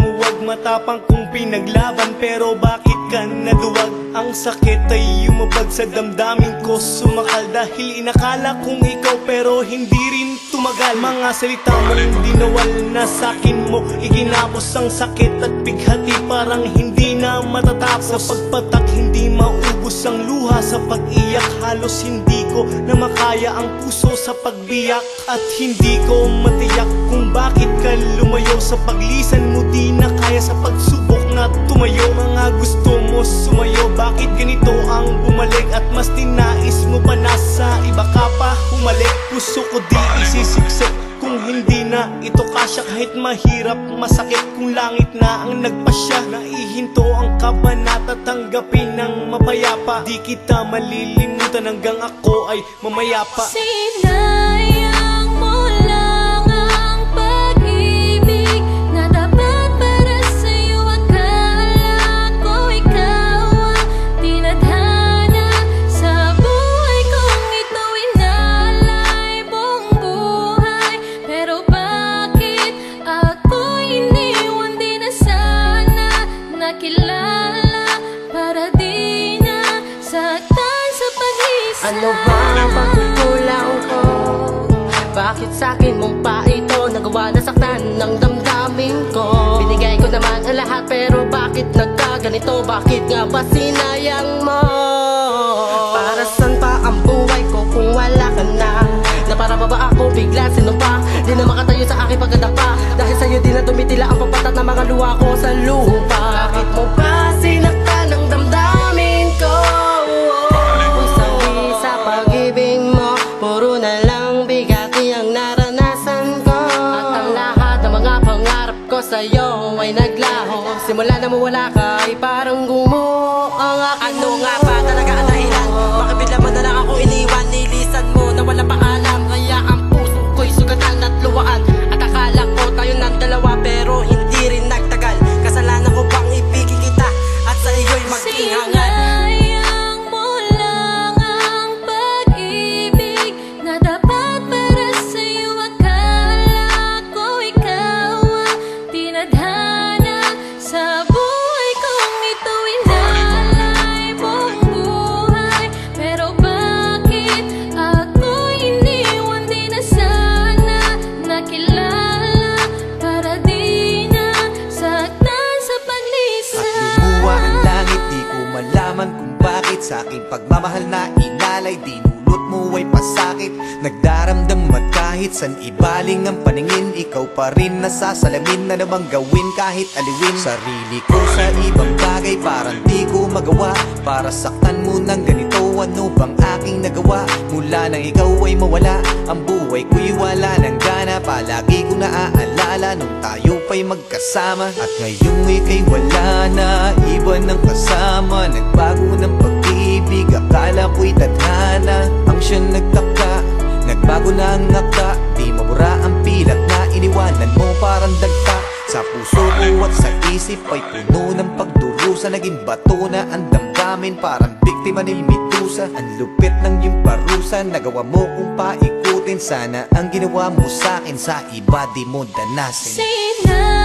lumuwag, matapang kung pinaglaban, pero bakit ka naduwag? Ang sakit ay umabag sa damdamin ko, sumakal dahil inakala kong ikaw pero hindi rin tumagal. Mga salita mong dinawal na sakin mo, iginapos ang sakit at bighati, parang hindi na matatapos. Sa pagpatak hindi maubos ang luha, sa pag-iyak halos hindi ko na makaya ang puso sa pagbiyak. At hindi ko matiyak kung bakit ka lumayo, sa paglisan mo di na kaya, sa pagsubok na tumayo. Mga gusto mo sumayo, bakit ganito ang bumalik? At mas tinais mo pa, nasa iba ka pa humalik. Puso ko di isisiksik kung hindi na ito kasya, kahit mahirap masakit kung langit na ang nagpasya. Naihinto ang kaba na tatanggapin ng mapayapa, di kita malilimutan hanggang ako ay mamayapa. Sinayang mo lang ang pag-ibig na dapat para sa'yo. Akala ko ikaw ang tinadhana sa buhay kong ito, inalay buong buhay. Pero bakit ako iniwan? Di na sana nakilala para di na saktan sa pag-isa. Ano ba ang pagkukulang ko? Bakit sa'kin mong pa ito nagawa na saktan ng damdamin ko? Binigay ko naman ang lahat pero bakit nagkaganito? Bakit nga ba sinayang mo? Para saan pa ang buhay ko kung wala ka na? Na para ba ako bigla sinumpa? Di na makatayo sa aking pagkadapa, dahil sa'yo di na tumitila ang papatat na mga luha ko sa lupa. Bakit mo ba sinaktan ang damdamin ko? Kung sabi sa pag-ibig mo, puro na lang bigati ang naranasan ko. At ang lahat ng mga pangarap ko sa'yo ay naglaho. Simula na mawala ka ay parang gumuho ang aking ano nga ba talaga ang dahilan? Bakit bigla mo na lang ako iniwan? Nilisan mo na wala paalam, kaya ang puso ko'y sugatan at luwaan. At akala ko tayo ng dalawa pero hindi rin nagtagal. Kasalanan ko bang ibigin kita at sa iyo'y maging hangal? Sinayang mo lang ang pag-ibig na dapat para sa'yo. Akala ko ikaw ang tinadhana sa buhay kong ito, inalay buong buhay. Pero bakit ako iniwan? Di na sana nakilala para di na saktan sa paglisa. At lumuwa ang langit, di ko malaman kung bakit sa aking pagmamahal na inalay, dinulot mo ay pasakit. Nagdaramdam at kahit san ibaling ang paningin, ikaw pa rin nasasalamin na namang gawin kahit aliwin. Sarili ko sa ibang bagay parang di ko magawa, para saktan mo ng ganito. Ano bang aking nagawa? Mula nang ikaw ay mawala, ang buhay ko'y wala ng gana. Palagi kong naaalala nung tayo pa'y magkasama. At ngayong ika'y wala na, iba ng kasama. Nagbago ng pag-ibig, akala ko'y tadhana. Ang siyang nagtaka, nagbago na ang akda. Di mabura ang pilak na iniwanan mo parang dagta. Sa puso ko at sa isip ay puno ng pagdurusa. Naging bato na ang damdamin, parang biktima ni Medusa. Ang lupit ng iyong parusa, nagawa mo kung paikutin. Sana ang ginawa mo sa'kin sa iba di mo danasin. Sinayang